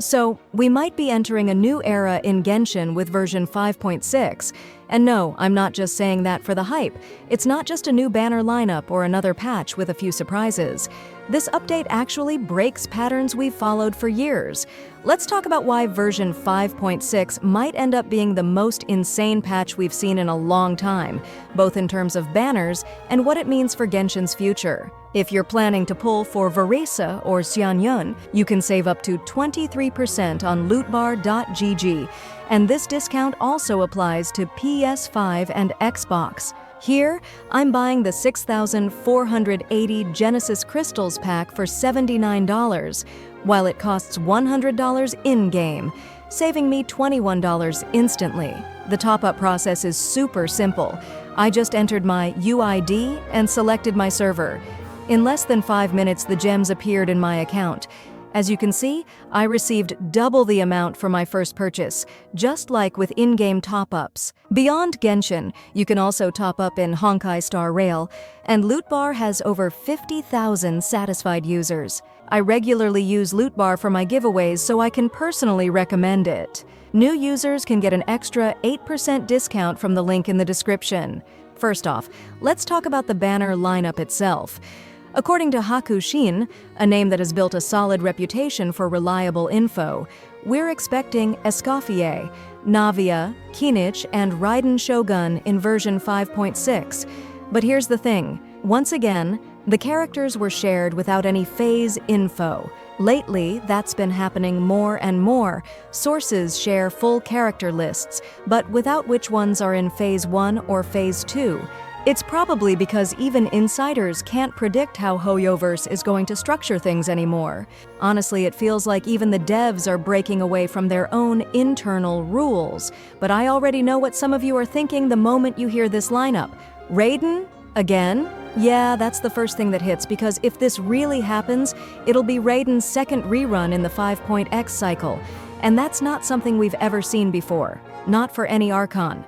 So, we might be entering a new era in Genshin with version 5.6. And no, I'm not just saying that for the hype. It's not just a new banner lineup or another patch with a few surprises. This update actually breaks patterns we've followed for years. Let's talk about why version 5.6 might end up being the most insane patch we've seen in a long time, both in terms of banners and what it means for Genshin's future. If you're planning to pull for Varese or Xianyun, you can save up to 23% on lootbar.gg, and this discount also applies to PS5 and Xbox. Here, I'm buying the 6,480 Genesis Crystals pack for $79, while it costs $100 in-game, saving me $21 instantly. The top-up process is super simple. I just entered my UID and selected my server. In less than 5 minutes, the gems appeared in my account. As you can see, I received double the amount for my first purchase, just like with in-game top-ups. Beyond Genshin, you can also top up in Honkai Star Rail, and Lootbar has over 50,000 satisfied users. I regularly use Lootbar for my giveaways, so I can personally recommend it. New users can get an extra 8% discount from the link in the description. First off, let's talk about the banner lineup itself. According to Hakushin, a name that has built a solid reputation for reliable info, we're expecting Escoffier, Navia, Kinich, and Raiden Shogun in version 5.6. But here's the thing. Once again, the characters were shared without any phase info. Lately, that's been happening more and more. Sources share full character lists, but without which ones are in Phase 1 or Phase 2. It's probably because even insiders can't predict how Hoyoverse is going to structure things anymore. Honestly, it feels like even the devs are breaking away from their own internal rules. But I already know what some of you are thinking the moment you hear this lineup. Raiden? Again? Yeah, that's the first thing that hits, because if this really happens, it'll be Raiden's second rerun in the 5.x cycle. And that's not something we've ever seen before. Not for any Archon.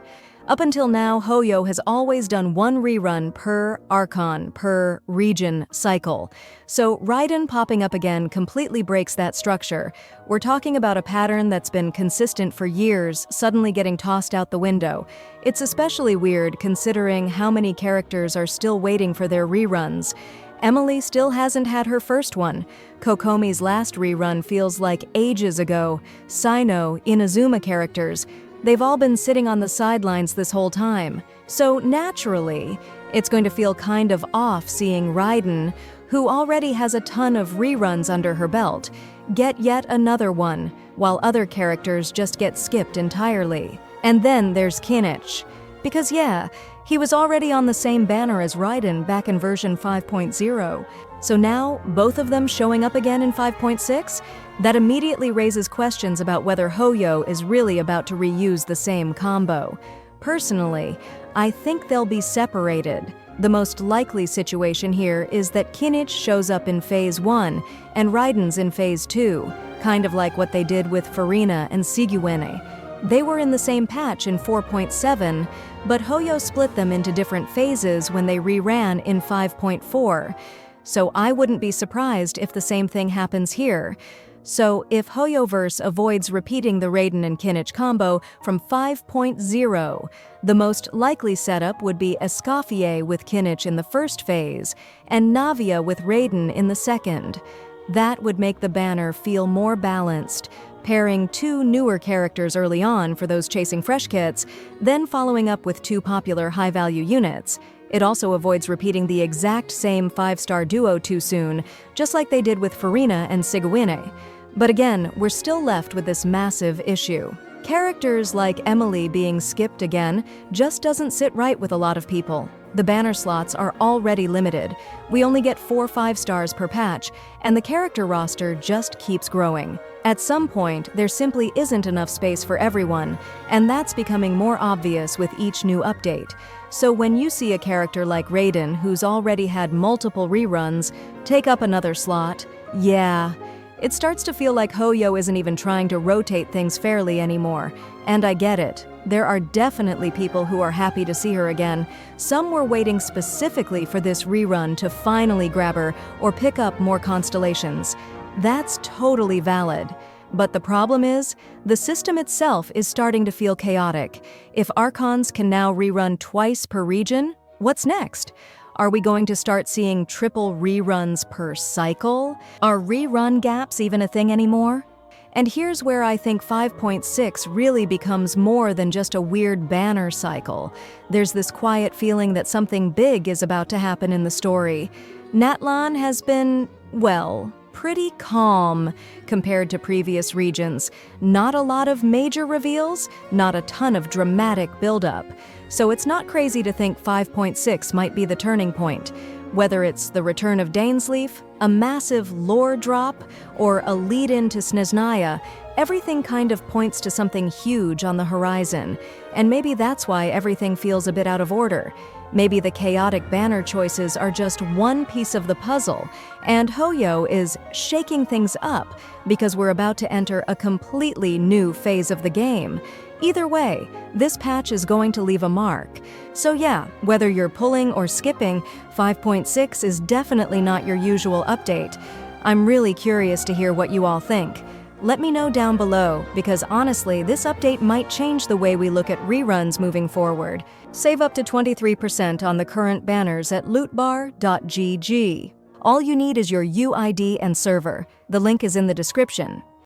Up until now, Hoyo has always done one rerun per Archon, per region cycle. So Raiden popping up again completely breaks that structure. We're talking about a pattern that's been consistent for years, suddenly getting tossed out the window. It's especially weird considering how many characters are still waiting for their reruns. Emily still hasn't had her first one. Kokomi's last rerun feels like ages ago. Sino, Inazuma characters, they've all been sitting on the sidelines this whole time. So naturally, it's going to feel kind of off seeing Raiden, who already has a ton of reruns under her belt, get yet another one, while other characters just get skipped entirely. And then there's Kinich. Because yeah, he was already on the same banner as Raiden back in version 5.0. So now, both of them showing up again in 5.6? That immediately raises questions about whether Hoyo is really about to reuse the same combo. Personally, I think they'll be separated. The most likely situation here is that Kinich shows up in Phase 1 and Raiden's in Phase 2, kind of like what they did with Farina and Siguene. They were in the same patch in 4.7, but Hoyo split them into different phases when they reran in 5.4. So I wouldn't be surprised if the same thing happens here. So if Hoyoverse avoids repeating the Raiden and Kinich combo from 5.0, the most likely setup would be Escoffier with Kinich in the first phase, and Navia with Raiden in the second. That would make the banner feel more balanced, pairing two newer characters early on for those chasing fresh kits, then following up with two popular high-value units. It also avoids repeating the exact same 5-star duo too soon, just like they did with Farina and Siguene. But again, we're still left with this massive issue. Characters like Emily being skipped again just doesn't sit right with a lot of people. The banner slots are already limited. We only get 4 5-stars per patch, and the character roster just keeps growing. At some point, there simply isn't enough space for everyone, and that's becoming more obvious with each new update. So when you see a character like Raiden, who's already had multiple reruns, take up another slot, yeah, it starts to feel like Hoyo isn't even trying to rotate things fairly anymore. And I get it. There are definitely people who are happy to see her again. Some were waiting specifically for this rerun to finally grab her or pick up more constellations. That's totally valid. But the problem is, the system itself is starting to feel chaotic. If Archons can now rerun twice per region, what's next? Are we going to start seeing triple reruns per cycle? Are rerun gaps even a thing anymore? And here's where I think 5.6 really becomes more than just a weird banner cycle. There's this quiet feeling that something big is about to happen in the story. Natlan has been, well, pretty calm compared to previous regions. Not a lot of major reveals, not a ton of dramatic buildup. So it's not crazy to think 5.6 might be the turning point. Whether it's the return of Dainsleif, a massive lore drop, or a lead-in to Snezhnaya, everything kind of points to something huge on the horizon. And maybe that's why everything feels a bit out of order. Maybe the chaotic banner choices are just one piece of the puzzle, and Hoyo is shaking things up because we're about to enter a completely new phase of the game. Either way, this patch is going to leave a mark. So yeah, whether you're pulling or skipping, 5.6 is definitely not your usual update. I'm really curious to hear what you all think. Let me know down below, because honestly, this update might change the way we look at reruns moving forward. Save up to 23% on the current banners at lootbar.gg. All you need is your UID and server. The link is in the description.